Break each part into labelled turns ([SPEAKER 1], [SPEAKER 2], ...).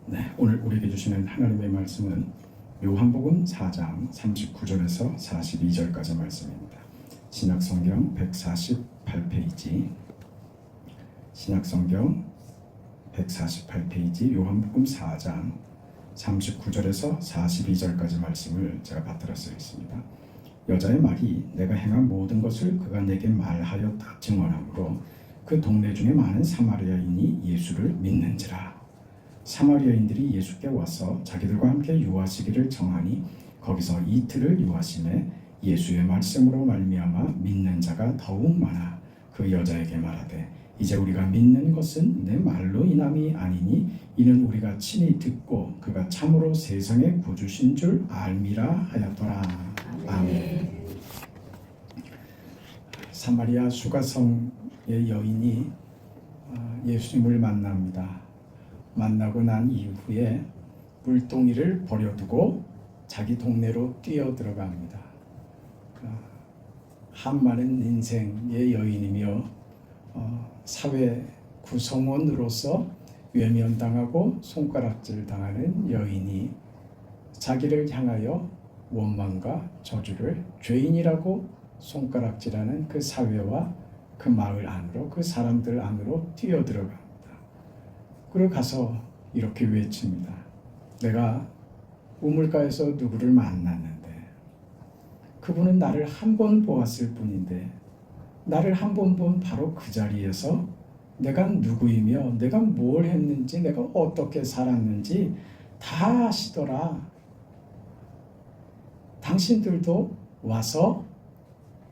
[SPEAKER 1] 네, 오늘 우리에게 주시는 하나님의 말씀은 요한복음 4장 39절에서 42절까지 말씀입니다. 신약성경 148페이지, 신약성경 148페이지 요한복음 4장 39절에서 42절까지 말씀을 제가 받들어 쓰겠습니다. 여자의 말이 내가 행한 모든 것을 그가 내게 말하였다 증언하므로 그 동네 중에 많은 사마리아인이 예수를 믿는지라. 사마리아인들이 예수께 와서 자기들과 함께 유하시기를 정하니 거기서 이틀을 유하심에 예수의 말씀으로 말미암아 믿는 자가 더욱 많아 그 여자에게 말하되 이제 우리가 믿는 것은 내 말로 인함이 아니니 이는 우리가 친히 듣고 그가 참으로 세상의 구주신 줄 알미라 하였더라. 아멘. 사마리아 수가성의 여인이 예수님을 만납니다. 만나고 난 이후에 물동이를 버려두고 자기 동네로 뛰어 들어갑니다. 한많은 인생의 여인이며 사회 구성원으로서 외면당하고 손가락질 당하는 여인이 자기를 향하여 원망과 저주를 죄인이라고 손가락질하는 그 사회와 그 마을 안으로, 그 사람들 안으로 뛰어 들어갑니다. 그리고 가서 이렇게 외칩니다. 내가 우물가에서 누구를 만났는데 그분은 나를 한 번 보았을 뿐인데 나를 한 번 본 바로 그 자리에서 내가 누구이며 내가 뭘 했는지 내가 어떻게 살았는지 다 아시더라. 당신들도 와서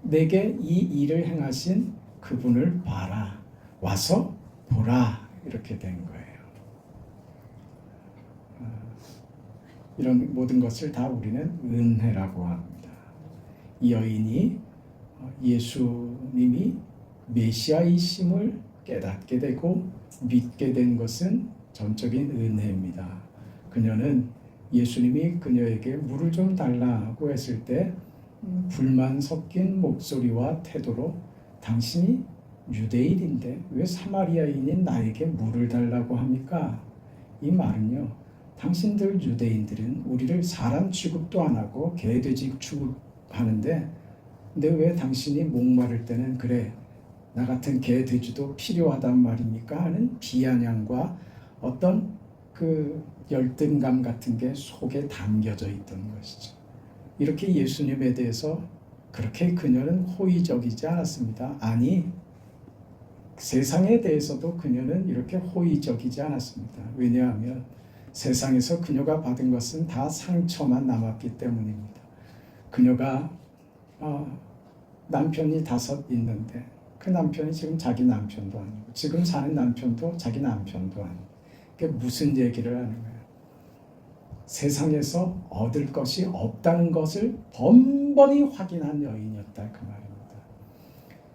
[SPEAKER 1] 내게 이 일을 행하신 그분을 봐라. 와서 보라. 이렇게 된 거예요. 이런 모든 것을 다 우리는 은혜라고 합니다. 이 여인이 예수님이 메시아이심을 깨닫게 되고 믿게 된 것은 전적인 은혜입니다. 그녀는 예수님이 그녀에게 물을 좀 달라고 했을 때 불만 섞인 목소리와 태도로 당신이 유대인인데 왜 사마리아인인 나에게 물을 달라고 합니까? 이 말은요, 당신들 유대인들은 우리를 사람 취급도 안 하고 개돼지 취급하는데 근데 왜 당신이 목마를 때는 그래 나 같은 개돼지도 필요하단 말입니까? 하는 비아냥과 어떤 그 열등감 같은 게 속에 담겨져 있던 것이죠. 이렇게 예수님에 대해서 그렇게 그녀는 호의적이지 않았습니다. 아니, 세상에 대해서도 그녀는 이렇게 호의적이지 않았습니다. 왜냐하면 세상에서 그녀가 받은 것은 다 상처만 남았기 때문입니다. 그녀가 남편이 5 있는데 그 남편이 지금 자기 남편도 아니고 지금 사는 남편도 자기 남편도 아니고 그게 무슨 얘기를 하는 거예요? 세상에서 얻을 것이 없다는 것을 번번이 확인한 여인이었다 그 말입니다.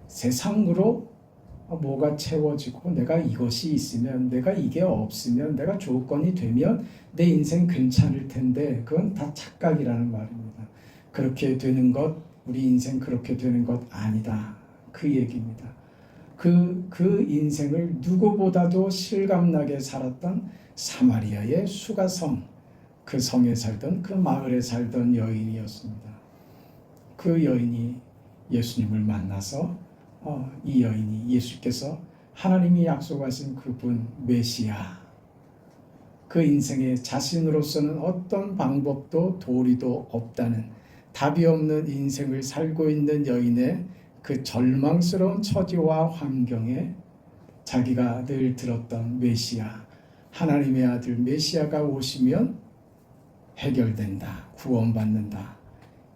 [SPEAKER 1] 세상으로 뭐가 채워지고 내가 이것이 있으면 내가 이게 없으면 내가 조건이 되면 내 인생 괜찮을 텐데 그건 다 착각이라는 말입니다. 그렇게 되는 것 우리 인생 그렇게 되는 것 아니다 그 얘기입니다. 그 인생을 누구보다도 실감나게 살았던 사마리아의 수가성 그 성에 살던 그 마을에 살던 여인이었습니다. 그 여인이 예수님을 만나서 이 여인이 예수께서 하나님이 약속하신 그분 메시아 그 인생에 자신으로서는 어떤 방법도 도리도 없다는 답이 없는 인생을 살고 있는 여인의 그 절망스러운 처지와 환경에 자기가 늘 들었던 메시아 하나님의 아들 메시아가 오시면 해결된다 구원받는다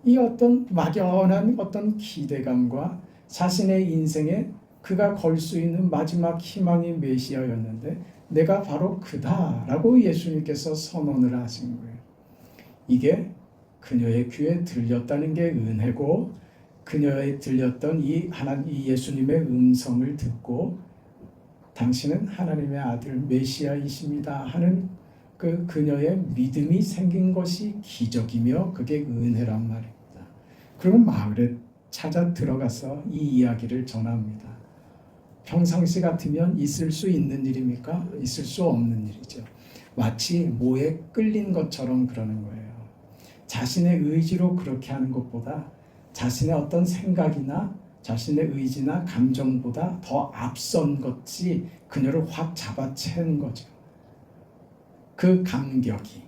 [SPEAKER 1] 이 어떤 막연한 어떤 기대감과 자신의 인생에 그가 걸 수 있는 마지막 희망이 메시아였는데 내가 바로 그다라고 예수님께서 선언을 하신 거예요. 이게 그녀의 귀에 들렸다는 게 은혜고 그녀에 들렸던 이 예수님의 음성을 듣고 당신은 하나님의 아들 메시아이십니다 하는 그녀의 믿음이 생긴 것이 기적이며 그게 은혜란 말입니다. 그리고 마을에 찾아 들어가서 이 이야기를 전합니다. 평상시 같으면 있을 수 있는 일입니까? 있을 수 없는 일이죠. 마치 모에 끌린 것처럼 그러는 거예요. 자신의 의지로 그렇게 하는 것보다 자신의 어떤 생각이나 자신의 의지나 감정보다 더 앞선 것이 그녀를 확 잡아채는 거죠. 그 감격이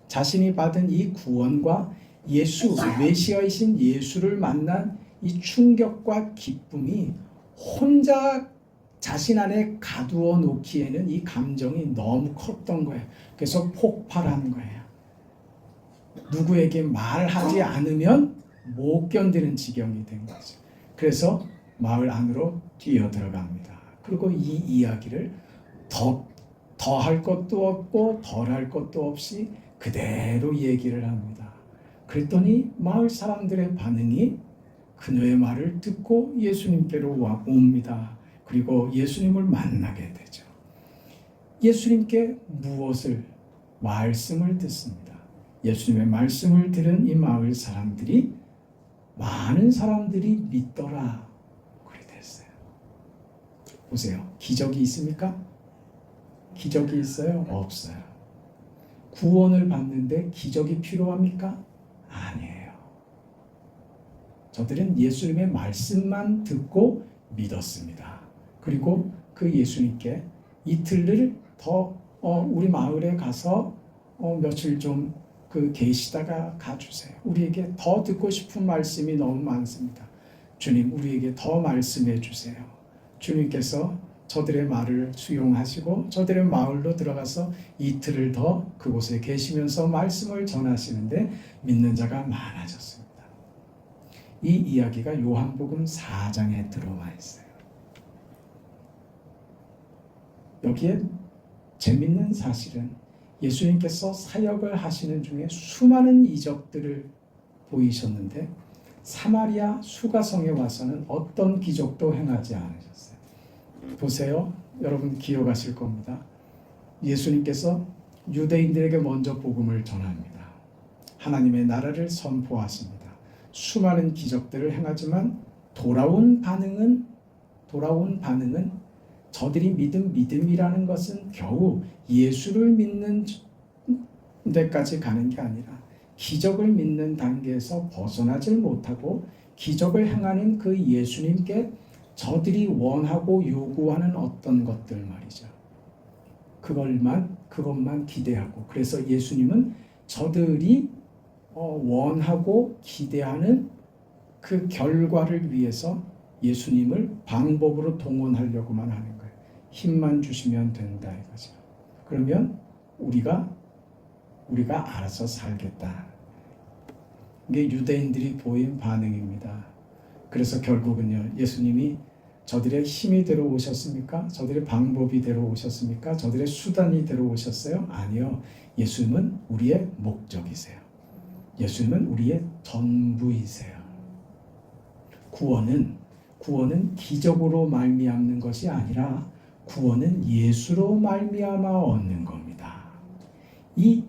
[SPEAKER 1] 자신이 받은 이 구원과 예수, 메시아이신 예수를 만난 이 충격과 기쁨이 혼자 자신 안에 가두어 놓기에는 이 감정이 너무 컸던 거예요. 그래서 폭발하는 거예요. 누구에게 말하지 않으면 못 견디는 지경이 된 거죠. 그래서 마을 안으로 뛰어들어갑니다. 그리고 이 이야기를 더할 것도 없고 덜할 것도 없이 그대로 얘기를 합니다. 그랬더니 마을 사람들의 반응이 그녀의 말을 듣고 예수님께로 옵니다. 그리고 예수님을 만나게 되죠. 예수님께 무엇을 말씀을 듣습니다. 예수님의 말씀을 들은 이 마을 사람들이 많은 사람들이 믿더라 그래 됐어요. 보세요. 기적이 있습니까? 기적이 있어요? 없어요. 구원을 받는데 기적이 필요합니까? 아니에요. 저들은 예수님의 말씀만 듣고 믿었습니다. 그리고 그 예수님께 이틀을 더 우리 마을에 가서 며칠 좀 계시다가 가주세요. 우리에게 더 듣고 싶은 말씀이 너무 많습니다. 주님, 우리에게 더 말씀해 주세요. 주님께서 저들의 말을 수용하시고 저들의 마을로 들어가서 이틀을 더 그곳에 계시면서 말씀을 전하시는데 믿는 자가 많아졌습니다. 이 이야기가 요한복음 4장에 들어와 있어요. 여기에 재밌는 사실은 예수님께서 사역을 하시는 중에 수많은 이적들을 보이셨는데 사마리아 수가성에 와서는 어떤 기적도 행하지 않으셨어요. 보세요. 여러분 기억하실 겁니다. 예수님께서 유대인들에게 먼저 복음을 전합니다. 하나님의 나라를 선포하십니다. 수많은 기적들을 행하지만 돌아온 반응은 저들이 믿은 믿음이라는 것은 겨우 예수를 믿는 데까지 가는 게 아니라 기적을 믿는 단계에서 벗어나질 못하고 기적을 행하는 그 예수님께 저들이 원하고 요구하는 어떤 것들 말이죠. 그것만 기대하고 그래서 예수님은 저들이 원하고 기대하는 그 결과를 위해서 예수님을 방법으로 동원하려고만 하는 거예요. 힘만 주시면 된다 이거죠. 그러면 우리가 알아서 살겠다. 이게 유대인들이 보인 반응입니다. 그래서 결국은요, 예수님이 저들의 힘이 들어오셨습니까? 저들의 방법이 들어오셨습니까? 저들의 수단이 들어오셨어요? 아니요. 예수님은 우리의 목적이세요. 예수님은 우리의 전부이세요. 구원은 기적으로 말미암는 것이 아니라 구원은 예수로 말미암아 얻는 겁니다. 이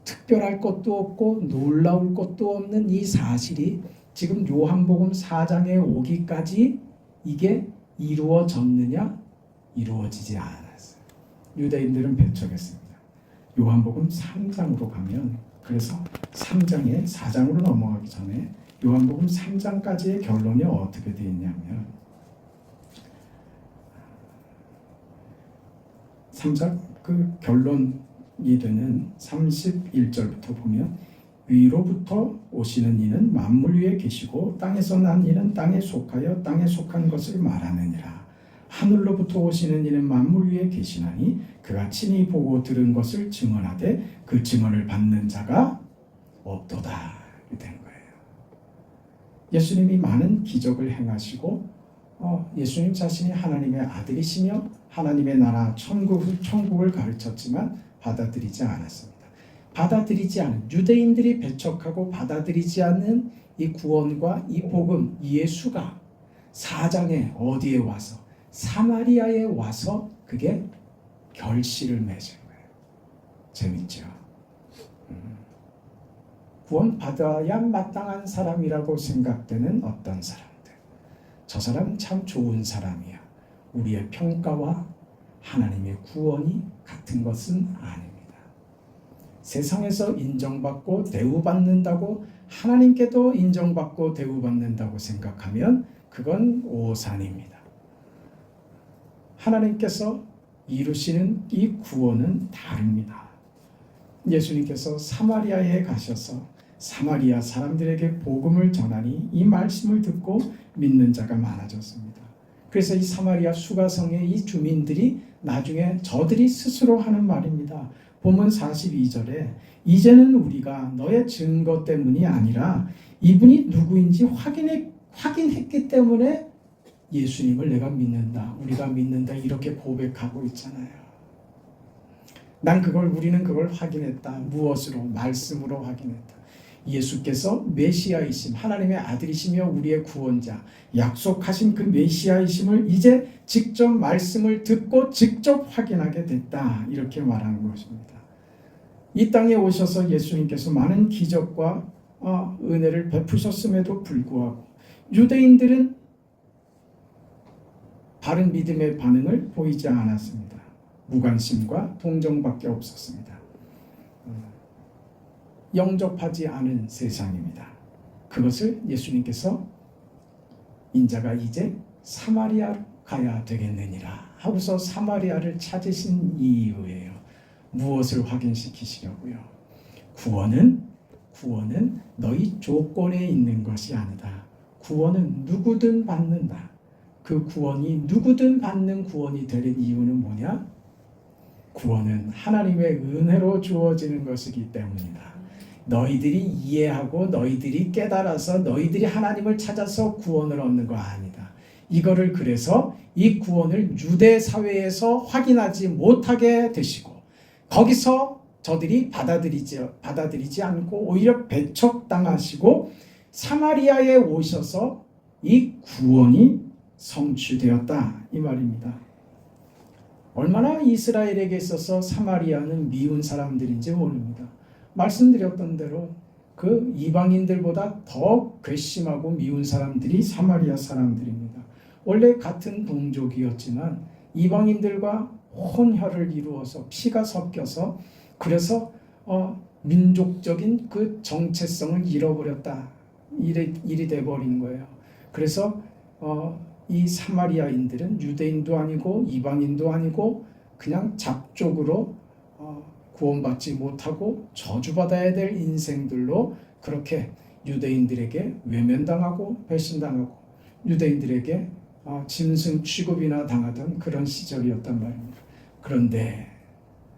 [SPEAKER 1] 특별할 것도 없고 놀라울 것도 없는 이 사실이 지금 요한복음 4장에 오기까지 이게 이루어졌느냐? 이루어지지 않았어요. 유대인들은 배척했습니다. 요한복음 3장으로 가면 그래서 3장에 4장으로 넘어가기 전에 요한복음 3장까지의 결론이 어떻게 되어 있냐면 3장 그 결론이 되는 31절부터 보면 위로부터 오시는 이는 만물 위에 계시고 땅에서 난 이는 땅에 속하여 땅에 속한 것을 말하느니라. 하늘로부터 오시는 이는 만물 위에 계시나니 그가 친히 보고 들은 것을 증언하되 그 증언을 받는 자가 없도다. 된 거예요. 예수님이 많은 기적을 행하시고 예수님 자신이 하나님의 아들이시며 하나님의 나라 천국을 가르쳤지만 받아들이지 않았습니다. 받아들이지 않은 유대인들이 배척하고 받아들이지 않는 이 구원과 이 복음 예수가 4장에 어디에 와서 사마리아에 와서 그게 결실을 맺은 거예요. 재밌죠? 구원 받아야 마땅한 사람이라고 생각되는 어떤 사람들, 저 사람 참 좋은 사람이야. 우리의 평가와 하나님의 구원이 같은 것은 아닙니다. 세상에서 인정받고 대우받는다고 하나님께도 인정받고 대우받는다고 생각하면 그건 오산입니다. 하나님께서 이루시는 이 구원은 다릅니다. 예수님께서 사마리아에 가셔서 사마리아 사람들에게 복음을 전하니 이 말씀을 듣고 믿는 자가 많아졌습니다. 그래서 이 사마리아 수가성의 이 주민들이 나중에 저들이 스스로 하는 말입니다. 본문 42절에 이제는 우리가 너의 증거 때문이 아니라 이분이 누구인지 확인했기 때문에 예수님을 내가 믿는다. 우리가 믿는다. 이렇게 고백하고 있잖아요. 우리는 그걸 확인했다. 무엇으로? 말씀으로 확인했다. 예수께서 메시아이심, 하나님의 아들이시며 우리의 구원자, 약속하신 그 메시아이심을 이제 직접 말씀을 듣고 직접 확인하게 됐다. 이렇게 말하는 것입니다. 이 땅에 오셔서 예수님께서 많은 기적과 은혜를 베푸셨음에도 불구하고 유대인들은 바른 믿음의 반응을 보이지 않았습니다. 무관심과 동정밖에 없었습니다. 영접하지 않은 세상입니다. 그것을 예수님께서 인자가 이제 사마리아로 가야 되겠느니라 하고서 사마리아를 찾으신 이유예요. 무엇을 확인시키시려고요? 구원은 너희 조건에 있는 것이 아니다. 구원은 누구든 받는다. 그 구원이 누구든 받는 구원이 되는 이유는 뭐냐? 구원은 하나님의 은혜로 주어지는 것이기 때문이다. 너희들이 이해하고 너희들이 깨달아서 너희들이 하나님을 찾아서 구원을 얻는 거 아니다. 이거를 그래서 이 구원을 유대 사회에서 확인하지 못하게 되시고 거기서 저들이 받아들이지 않고 오히려 배척당하시고 사마리아에 오셔서 이 구원이 성취되었다 이 말입니다. 얼마나 이스라엘에게 있어서 사마리아는 미운 사람들인지 모릅니다. 말씀드렸던 대로 그 이방인들보다 더 괘씸하고 미운 사람들이 사마리아 사람들입니다. 원래 같은 동족이었지만 이방인들과 혼혈을 이루어서 피가 섞여서 그래서 민족적인 그 정체성을 잃어버렸다. 일이 돼버린 거예요. 그래서 이 사마리아인들은 유대인도 아니고 이방인도 아니고 그냥 잡족으로 구원받지 못하고 저주받아야 될 인생들로 그렇게 유대인들에게 외면당하고 배신당하고 유대인들에게 짐승 취급이나 당하던 그런 시절이었단 말입니다. 그런데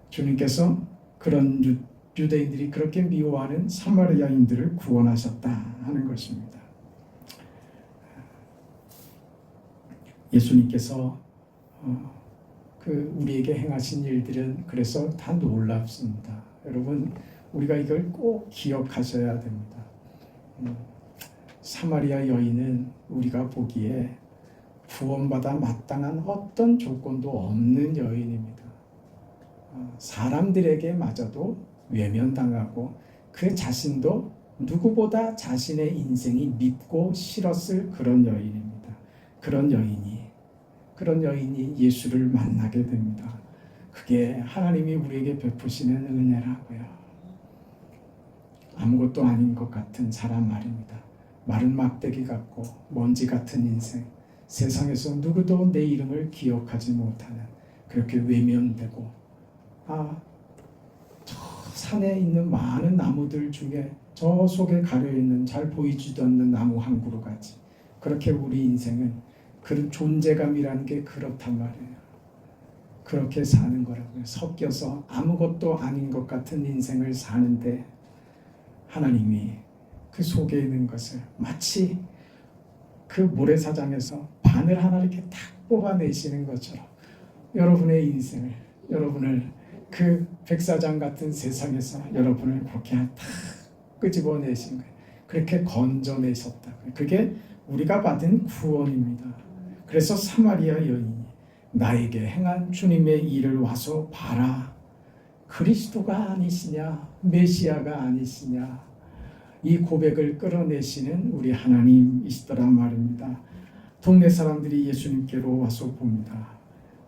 [SPEAKER 1] 주님께서 그런 유대인들이 그렇게 미워하는 사마리아인들을 구원하셨다 하는 것입니다. 예수님께서 우리에게 행하신 일들은 그래서 다 놀랍습니다. 여러분 우리가 이걸 꼭 기억하셔야 됩니다. 사마리아 여인은 우리가 보기에 구원받아 마땅한 어떤 조건도 없는 여인입니다. 사람들에게 마저도 외면당하고 그 자신도 누구보다 자신의 인생이 밉고 싫었을 그런 여인입니다. 그런 여인이 예수를 만나게 됩니다. 그게 하나님이 우리에게 베푸시는 은혜라고요. 아무것도 아닌 것 같은 사람 말입니다. 마른 막대기 같고 먼지 같은 인생, 세상에서 누구도 내 이름을 기억하지 못하는 그렇게 외면되고 저 산에 있는 많은 나무들 중에 저 속에 가려있는 잘 보이지도 않는 나무 한 그루같이 그렇게 우리 인생은 그 존재감이라는 게 그렇단 말이에요. 그렇게 사는 거라고요. 섞여서 아무것도 아닌 것 같은 인생을 사는데 하나님이 그 속에 있는 것을 마치 그 모래사장에서 바늘 하나 이렇게 탁 뽑아내시는 것처럼 여러분의 인생을, 여러분을 그 백사장 같은 세상에서 여러분을 그렇게 탁 끄집어내신 거예요. 그렇게 건져내셨다. 그게 우리가 받은 구원입니다. 그래서 사마리아 여인이 나에게 행한 주님의 일을 와서 봐라. 그리스도가 아니시냐, 메시아가 아니시냐, 이 고백을 끌어내시는 우리 하나님이시더란 말입니다. 동네 사람들이 예수님께로 와서 봅니다.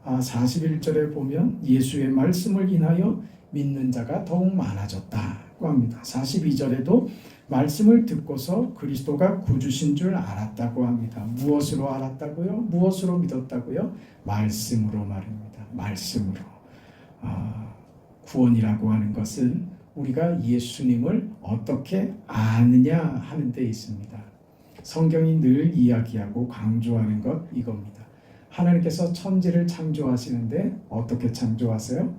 [SPEAKER 1] 41절에 보면 예수의 말씀을 인하여 믿는 자가 더욱 많아졌다고 합니다. 42절에도 말씀을 듣고서 그리스도가 구주신 줄 알았다고 합니다. 무엇으로 알았다고요? 무엇으로 믿었다고요? 말씀으로 말입니다. 말씀으로. 구원이라고 하는 것은 우리가 예수님을 어떻게 아느냐 하는 데 있습니다. 성경이 늘 이야기하고 강조하는 것 이겁니다. 하나님께서 천지를 창조하시는데 어떻게 창조하세요?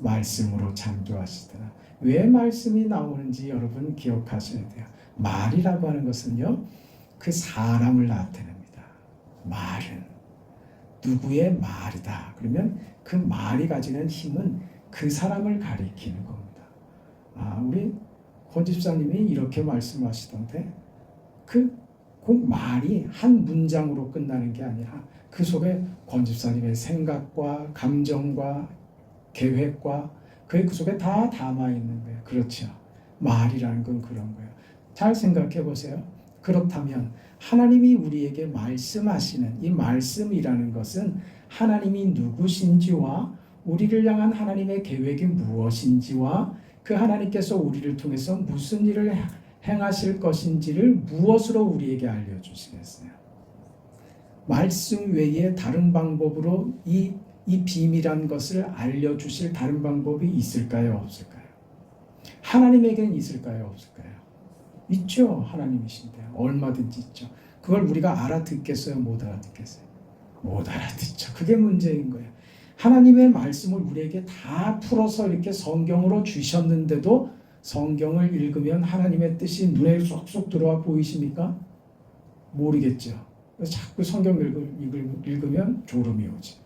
[SPEAKER 1] 말씀으로 창조하시더라. 왜 말씀이 나오는지 여러분 기억하셔야 돼요. 말이라고 하는 것은요, 그 사람을 나타냅니다. 말은 누구의 말이다. 그러면 그 말이 가지는 힘은 그 사람을 가리키는 겁니다. 우리 권 집사님이 이렇게 말씀하시던데 꼭 말이 한 문장으로 끝나는 게 아니라 그 속에 권 집사님의 생각과 감정과 계획과 그 속에 다 담아 있는 거예요. 그렇죠. 말이라는 건 그런 거예요. 잘 생각해 보세요. 그렇다면 하나님이 우리에게 말씀하시는 이 말씀이라는 것은 하나님이 누구신지와 우리를 향한 하나님의 계획이 무엇인지와 그 하나님께서 우리를 통해서 무슨 일을 행하실 것인지를 무엇으로 우리에게 알려주시겠어요? 말씀 외에 다른 방법으로 이 비밀한 것을 알려주실 다른 방법이 있을까요? 없을까요? 하나님에게는 있을까요? 없을까요? 있죠. 하나님이신데 얼마든지 있죠. 그걸 우리가 알아듣겠어요? 못 알아듣겠어요? 못 알아듣죠. 그게 문제인 거예요. 하나님의 말씀을 우리에게 다 풀어서 이렇게 성경으로 주셨는데도 성경을 읽으면 하나님의 뜻이 눈에 쏙쏙 들어와 보이십니까? 모르겠죠. 자꾸 성경 읽으면 졸음이 오지.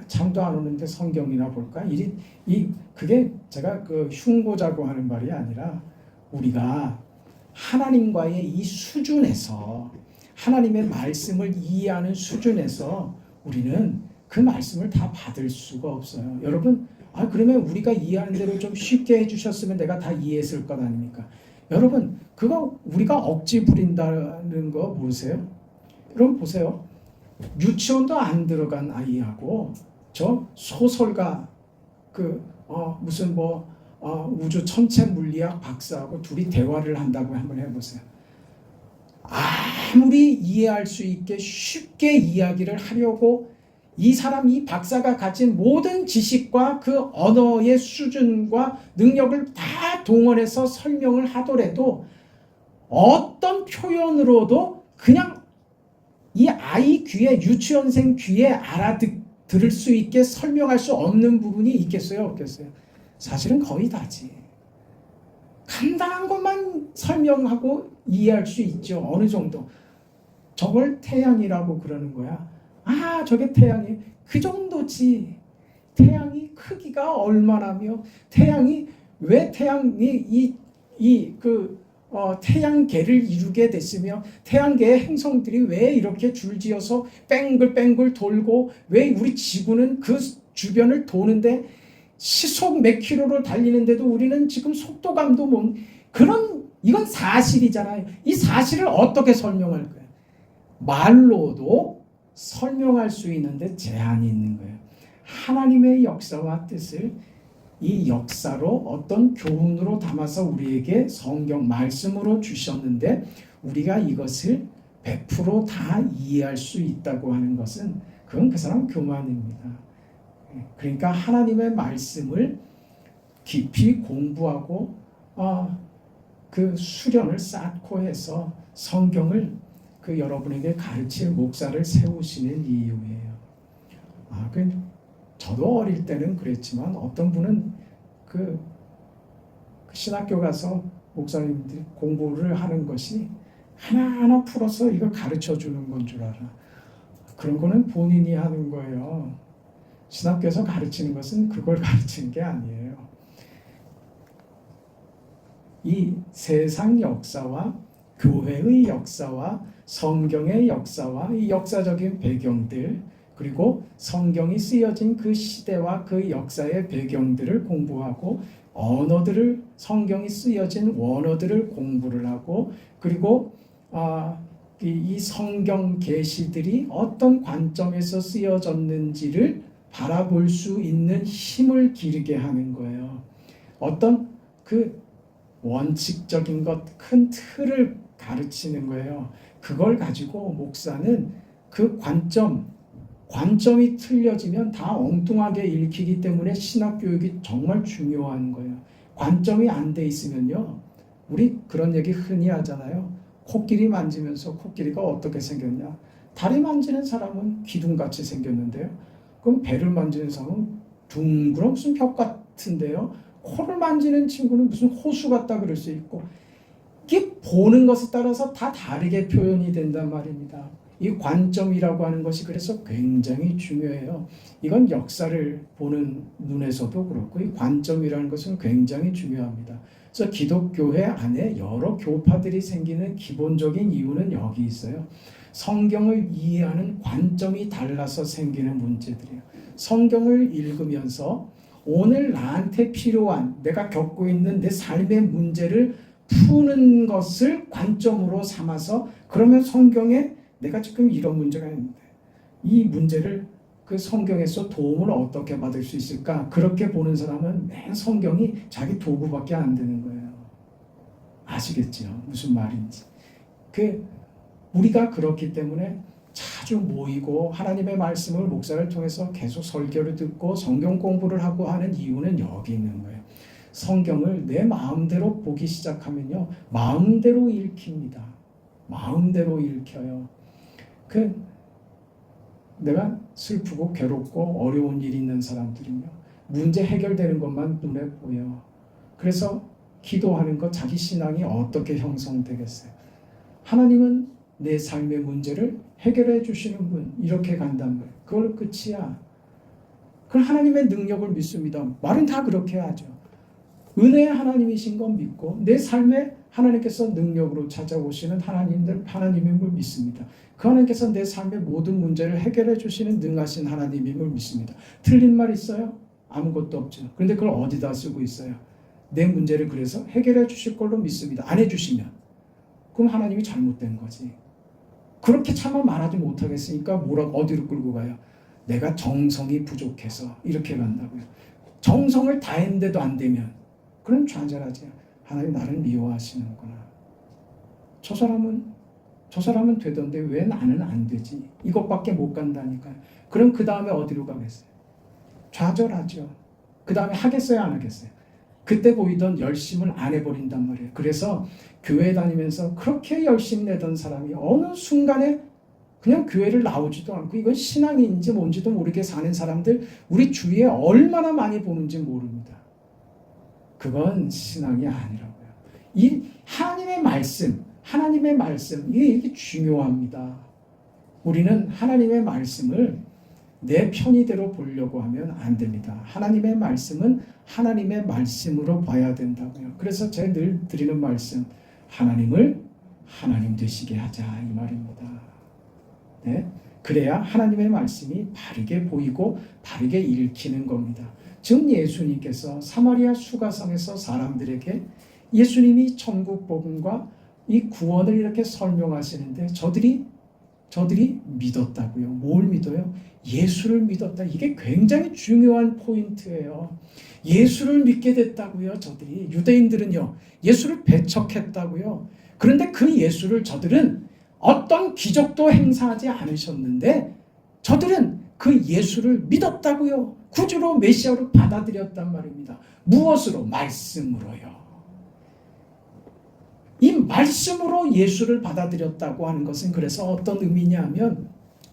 [SPEAKER 1] 잠도 안 오는데 성경이나 볼까? 그게 제가 흉보자고 하는 말이 아니라 우리가 하나님과의 이 수준에서 하나님의 말씀을 이해하는 수준에서 우리는 그 말씀을 다 받을 수가 없어요. 여러분, 그러면 우리가 이해하는 대로 좀 쉽게 해주셨으면 내가 다 이해했을 것 아닙니까? 여러분, 그거 우리가 억지 부린다는 거 모르세요? 여러분 보세요. 유치원도 안 아이하고 저 소설가 무슨 우주 천체 물리학 박사하고 둘이 대화를 한다고 한번 해보세요. 아무리 이해할 수 있게 쉽게 이야기를 하려고 이 박사가 가진 모든 지식과 그 언어의 수준과 능력을 다 동원해서 설명을 하더라도 어떤 표현으로도 그냥 이 아이 귀에, 유치원생 귀에 알아들을 수 있게 설명할 수 없는 부분이 있겠어요? 없겠어요? 사실은 거의 다지. 간단한 것만 설명하고 이해할 수 있죠. 어느 정도. 저걸 태양이라고 그러는 거야. 저게 태양이 그 정도지. 태양이 크기가 얼마나며 태양이 왜 태양이 태양계를 이루게 됐으며 태양계의 행성들이 왜 이렇게 줄지어서 뺑글뺑글 돌고 왜 우리 지구는 그 주변을 도는데 시속 몇 킬로로 달리는데도 우리는 지금 속도감도 못 이건 사실이잖아요. 이 사실을 어떻게 설명할 거예요? 말로도 설명할 수 있는데 제한이 있는 거예요. 하나님의 역사와 뜻을 이 역사로 어떤 교훈으로 담아서 우리에게 성경 말씀으로 주셨는데 우리가 이것을 100% 다 이해할 수 있다고 하는 것은 그건 그 사람 교만입니다. 그러니까 하나님의 말씀을 깊이 공부하고 그 수련을 쌓고 해서 성경을 여러분에게 가르칠 목사를 세우시는 이유예요. 저도 어릴 때는 그랬지만 어떤 분은 그 신학교 가서 목사님들이 공부를 하는 것이 하나하나 풀어서 이걸 가르쳐 주는 건 줄 알아. 그런 거는 본인이 하는 거예요. 신학교에서 가르치는 것은 그걸 가르치는 게 아니에요. 이 세상 역사와 교회의 역사와 성경의 역사와 이 역사적인 배경들 그리고 성경이 쓰여진 그 시대와 그 역사의 배경들을 공부하고 성경이 쓰여진 원어들을 공부를 하고 그리고 이 성경 계시들이 어떤 관점에서 쓰여졌는지를 바라볼 수 있는 힘을 기르게 하는 거예요. 어떤 그 원칙적인 것, 큰 틀을 가르치는 거예요. 그걸 가지고 목사는 그 관점이 틀려지면 다 엉뚱하게 읽히기 때문에 신학교육이 정말 중요한 거예요. 관점이 안 돼 있으면요, 우리 그런 얘기 흔히 하잖아요. 코끼리 만지면서 코끼리가 어떻게 생겼냐? 다리 만지는 사람은 기둥같이 생겼는데요. 그럼 배를 만지는 사람은 둥그런 무슨 벽 같은데요. 코를 만지는 친구는 무슨 호수 같다 그럴 수 있고, 이게 보는 것에 따라서 다 다르게 표현이 된단 말입니다. 이 관점이라고 하는 것이 그래서 굉장히 중요해요. 이건 역사를 보는 눈에서도 그렇고 이 관점이라는 것은 굉장히 중요합니다. 그래서 기독교회 안에 여러 교파들이 생기는 기본적인 이유는 여기 있어요. 성경을 이해하는 관점이 달라서 생기는 문제들이에요. 성경을 읽으면서 오늘 나한테 필요한 내가 겪고 있는 내 삶의 문제를 푸는 것을 관점으로 삼아서 그러면 성경에 내가 지금 이런 문제가 있는데 이 문제를 그 성경에서 도움을 어떻게 받을 수 있을까? 그렇게 보는 사람은 맨 성경이 자기 도구밖에 안 되는 거예요. 아시겠죠? 무슨 말인지. 우리가 그렇기 때문에 자주 모이고 하나님의 말씀을 목사를 통해서 계속 설교를 듣고 성경 공부를 하고 하는 이유는 여기 있는 거예요. 성경을 내 마음대로 보기 시작하면요, 마음대로 읽힙니다. 마음대로 읽혀요. 내가 슬프고 괴롭고 어려운 일이 있는 사람들은요, 문제 해결되는 것만 눈에 보여. 그래서 기도하는 것, 자기 신앙이 어떻게 형성되겠어요? 하나님은 내 삶의 문제를 해결해 주시는 분, 이렇게 간단 말이에요. 그걸 끝이야. 그걸 하나님의 능력을 믿습니다. 말은 다 그렇게 하죠. 은혜의 하나님이신 건 믿고 내 삶에 하나님께서 능력으로 찾아오시는 하나님임을 믿습니다. 그 하나님께서 내 삶의 모든 문제를 해결해 주시는 능하신 하나님임을 믿습니다. 틀린 말 있어요? 아무것도 없죠. 그런데 그걸 어디다 쓰고 있어요? 내 문제를 그래서 해결해 주실 걸로 믿습니다. 안 해주시면 그럼 하나님이 잘못된 거지. 그렇게 차마 말하지 못하겠으니까 어디로 끌고 가요? 내가 정성이 부족해서 이렇게 간다고요. 정성을 다했는데도 안 되면 그럼 좌절하지. 하나님 나를 미워하시는구나. 저 사람은 되던데 왜 나는 안 되지? 이것밖에 못 간다니까요. 그럼 그 다음에 어디로 가겠어요? 좌절하죠. 그 다음에 하겠어요, 안 하겠어요? 그때 보이던 열심을 안 해버린단 말이에요. 그래서 교회 다니면서 그렇게 열심 내던 사람이 어느 순간에 그냥 교회를 나오지도 않고 이건 신앙인지 뭔지도 모르게 사는 사람들 우리 주위에 얼마나 많이 보는지 모릅니다. 그건 신앙이 아니라고요. 이 하나님의 말씀 이게 중요합니다. 우리는 하나님의 말씀을 내 편의대로 보려고 하면 안 됩니다. 하나님의 말씀은 하나님의 말씀으로 봐야 된다고요. 그래서 제가 늘 드리는 말씀, 하나님을 하나님 되시게 하자 이 말입니다. 네? 그래야 하나님의 말씀이 바르게 보이고 바르게 읽히는 겁니다. 지금 예수님께서 사마리아 수가성에서 사람들에게 예수님이 천국 복음과 이 구원을 이렇게 설명하시는데 저들이 믿었다고요. 뭘 믿어요? 예수를 믿었다. 이게 굉장히 중요한 포인트예요. 예수를 믿게 됐다고요. 저들이 유대인들은요. 예수를 배척했다고요. 그런데 그 예수를 저들은 어떤 기적도 행사하지 않으셨는데 저들은 그 예수를 믿었다고요. 구주로 메시아로 받아들였단 말입니다. 무엇으로? 말씀으로요. 이 말씀으로 예수를 받아들였다고 하는 것은 그래서 어떤 의미냐 하면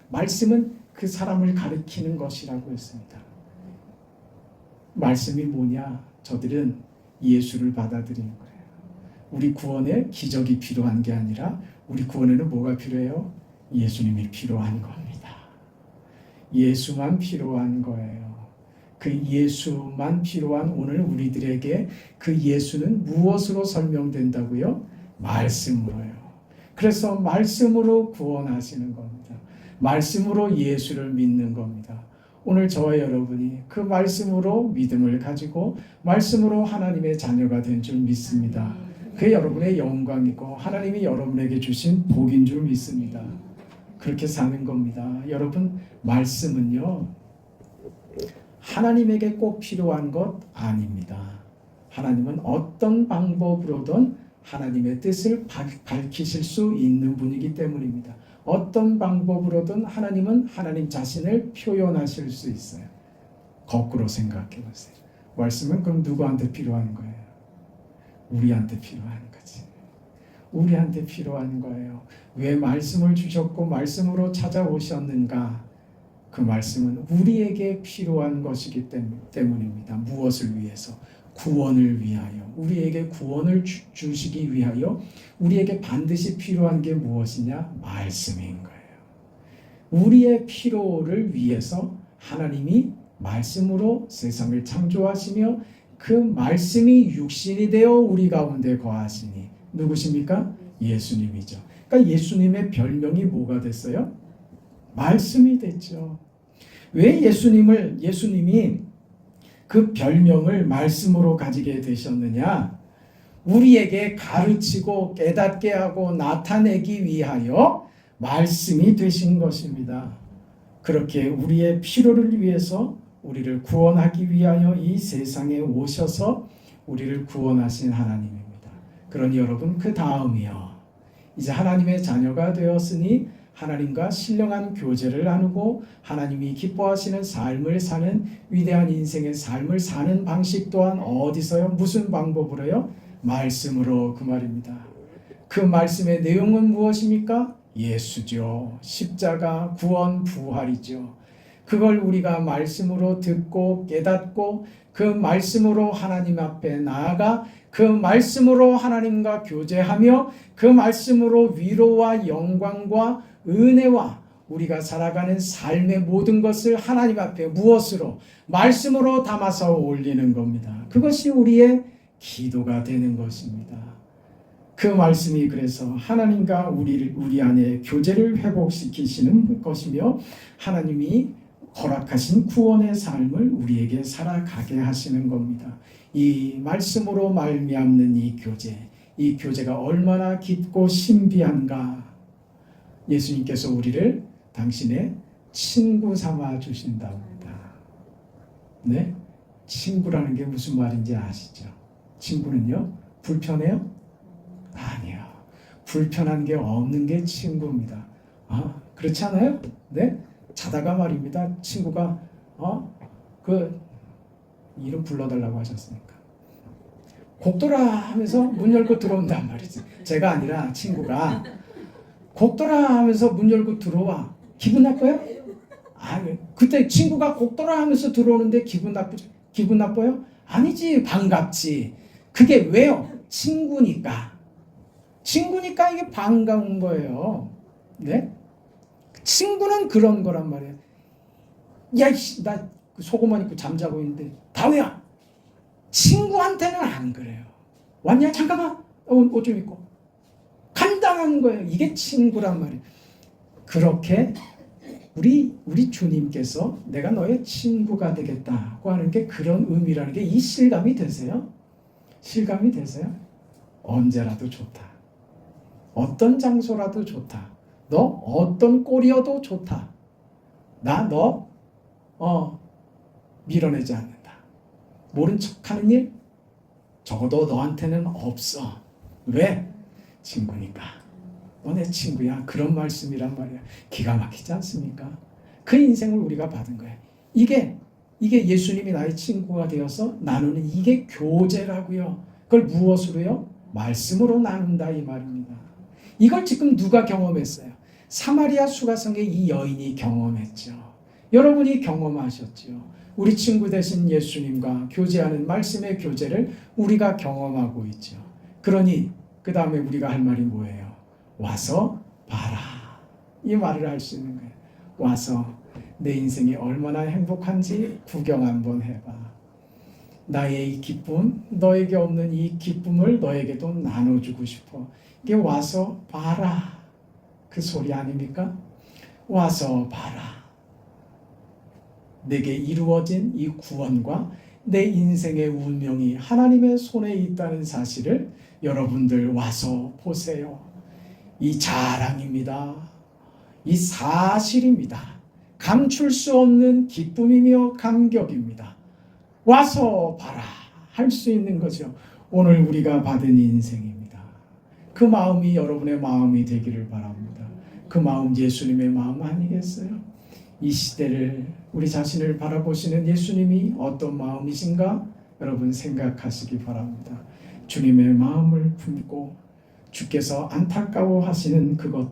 [SPEAKER 1] 말씀은 그 사람을 가리키는 것이라고 했습니다. 말씀이 뭐냐? 저들은 예수를 받아들이는 거예요. 우리 구원에 기적이 필요한 게 아니라 우리 구원에는 뭐가 필요해요? 예수님이 필요한 겁니다. 예수만 필요한 거예요. 그 예수만 필요한 오늘 우리들에게 그 예수는 무엇으로 설명된다고요? 말씀으로요. 그래서 말씀으로 구원하시는 겁니다. 말씀으로 예수를 믿는 겁니다. 오늘 저와 여러분이 그 말씀으로 믿음을 가지고 말씀으로 하나님의 자녀가 된 줄 믿습니다. 그게 여러분의 영광이고 하나님이 여러분에게 주신 복인 줄 믿습니다. 그렇게 사는 겁니다. 여러분, 말씀은요 하나님에게 꼭 필요한 것 아닙니다. 하나님은 어떤 방법으로든 하나님의 뜻을 밝히실 수 있는 분이기 때문입니다. 어떤 방법으로든 하나님은 하나님 자신을 표현하실 수 있어요. 거꾸로 생각해 보세요. 말씀은 그럼 누구한테 필요한 거예요? 우리한테 필요한 거지. 우리한테 필요한 거예요. 왜 말씀을 주셨고 말씀으로 찾아오셨는가? 그 말씀은 우리에게 필요한 것이기 때문입니다. 무엇을 위해서? 구원을 위하여. 우리에게 구원을 주시기 위하여 우리에게 반드시 필요한 게 무엇이냐? 말씀인 거예요. 우리의 필요를 위해서 하나님이 말씀으로 세상을 창조하시며 그 말씀이 육신이 되어 우리 가운데 거하시니 누구십니까? 예수님이죠. 그러니까 예수님의 별명이 뭐가 됐어요? 말씀이 됐죠. 왜 예수님이 그 별명을 말씀으로 가지게 되셨느냐? 우리에게 가르치고 깨닫게 하고 나타내기 위하여 말씀이 되신 것입니다. 그렇게 우리의 필요를 위해서 우리를 구원하기 위하여 이 세상에 오셔서 우리를 구원하신 하나님입니다. 그러니 여러분 그 다음이요. 이제 하나님의 자녀가 되었으니 하나님과 신령한 교제를 나누고 하나님이 기뻐하시는 삶을 사는 위대한 인생의 삶을 사는 방식 또한 어디서요? 무슨 방법으로요? 말씀으로 그 말입니다. 그 말씀의 내용은 무엇입니까? 예수죠. 십자가, 구원, 부활이죠. 그걸 우리가 말씀으로 듣고 깨닫고 그 말씀으로 하나님 앞에 나아가 그 말씀으로 하나님과 교제하며 그 말씀으로 위로와 영광과 은혜와 우리가 살아가는 삶의 모든 것을 하나님 앞에 무엇으로? 말씀으로 담아서 올리는 겁니다. 그것이 우리의 기도가 되는 것입니다. 그 말씀이 그래서 하나님과 우리 안에 교제를 회복시키시는 것이며 하나님이 허락하신 구원의 삶을 우리에게 살아가게 하시는 겁니다. 이 말씀으로 말미암는 이 교제가 얼마나 깊고 신비한가. 예수님께서 우리를 당신의 친구 삼아 주신답니다. 네? 친구라는 게 무슨 말인지 아시죠? 친구는요? 불편해요? 아니요. 불편한 게 없는 게 친구입니다. 그렇지 않아요? 네? 자다가 말입니다. 친구가 그 이름 불러달라고 하셨으니까 곡돌아 하면서 문 열고 들어온단 말이지. 제가 아니라 친구가 곡돌아 하면서 문 열고 들어와. 기분 나빠요? 아니, 그때 친구가 곡돌아 하면서 들어오는데 기분 나빠요? 아니지. 반갑지. 그게 왜요? 친구니까 이게 반가운 거예요. 네? 친구는 그런 거란 말이에요. 야, 나 속옷만 입고 잠자고 있는데 다우야. 친구한테는 안 그래요. 왔냐? 잠깐만. 옷 좀 입고. 간단한 거예요. 이게 친구란 말이에요. 그렇게 우리 주님께서 내가 너의 친구가 되겠다고 하는 게 그런 의미라는 게 이 실감이 되세요? 실감이 되세요? 언제라도 좋다. 어떤 장소라도 좋다. 너 어떤 꼴이어도 좋다. 나 너 밀어내지 않는다. 모른 척하는 일 적어도 너한테는 없어. 왜? 친구니까. 너 내 친구야. 그런 말씀이란 말이야. 기가 막히지 않습니까? 그 인생을 우리가 받은 거예요. 이게 예수님이 나의 친구가 되어서 나누는 이게 교제라고요. 그걸 무엇으로요? 말씀으로 나눈다 이 말입니다. 이걸 지금 누가 경험했어요? 사마리아 수가성의 이 여인이 경험했죠. 여러분이 경험하셨죠. 우리 친구 되신 예수님과 교제하는 말씀의 교제를 우리가 경험하고 있죠. 그러니 그 다음에 우리가 할 말이 뭐예요? 와서 봐라. 이 말을 할 수 있는 거예요. 와서 내 인생이 얼마나 행복한지 구경 한번 해봐. 나의 이 기쁨, 너에게 없는 이 기쁨을 너에게도 나눠주고 싶어. 이게 와서 봐라. 그 소리 아닙니까? 와서 봐라. 내게 이루어진 이 구원과 내 인생의 운명이 하나님의 손에 있다는 사실을 여러분들 와서 보세요. 이 자랑입니다. 이 사실입니다. 감출 수 없는 기쁨이며 감격입니다. 와서 봐라 할 수 있는 거죠. 오늘 우리가 받은 인생입니다. 그 마음이 여러분의 마음이 되기를 바랍니다. 그 마음 예수님의 마음 아니겠어요? 이 시대를 우리 자신을 바라보시는 예수님이 어떤 마음이신가 여러분 생각하시기 바랍니다. 주님의 마음을 품고 주께서 안타까워하시는 그것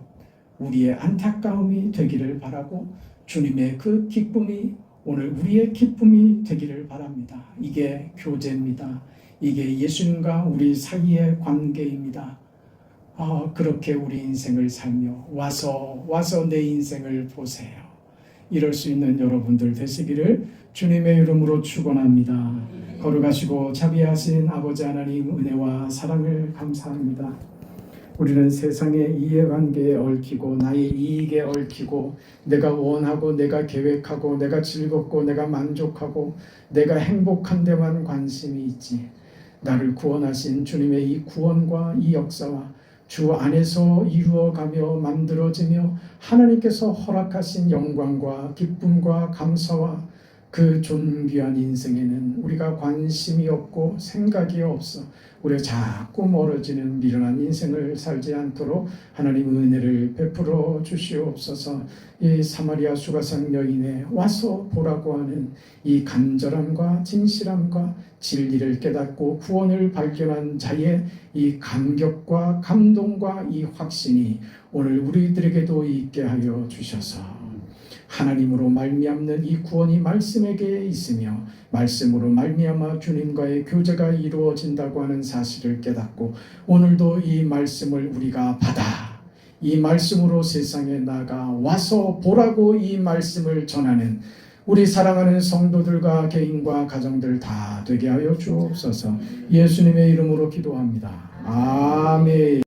[SPEAKER 1] 우리의 안타까움이 되기를 바라고 주님의 그 기쁨이 오늘 우리의 기쁨이 되기를 바랍니다. 이게 교제입니다. 이게 예수님과 우리 사이의 관계입니다. 그렇게 우리 인생을 살며 와서 내 인생을 보세요. 이럴 수 있는 여러분들 되시기를 주님의 이름으로 축원합니다. 거룩하시고 자비하신 아버지 하나님 은혜와 사랑을 감사합니다. 우리는 세상의 이해관계에 얽히고 나의 이익에 얽히고 내가 원하고 내가 계획하고 내가 즐겁고 내가 만족하고 내가 행복한 데만 관심이 있지. 나를 구원하신 주님의 이 구원과 이 역사와 주 안에서 이루어가며 만들어지며 하나님께서 허락하신 영광과 기쁨과 감사와 그 존귀한 인생에는 우리가 관심이 없고 생각이 없어 우리가 자꾸 멀어지는 미련한 인생을 살지 않도록 하나님 은혜를 베풀어 주시옵소서. 이 사마리아 수가성 여인의 와서 보라고 하는 이 간절함과 진실함과 진리를 깨닫고 구원을 발견한 자의 이 감격과 감동과 이 확신이 오늘 우리들에게도 있게 하여 주셔서 하나님으로 말미암는 이 구원이 말씀에게 있으며 말씀으로 말미암아 주님과의 교제가 이루어진다고 하는 사실을 깨닫고 오늘도 이 말씀을 우리가 받아 이 말씀으로 세상에 나가 와서 보라고 이 말씀을 전하는 우리 사랑하는 성도들과 개인과 가정들 다 되게 하여 주옵소서. 예수님의 이름으로 기도합니다. 아멘.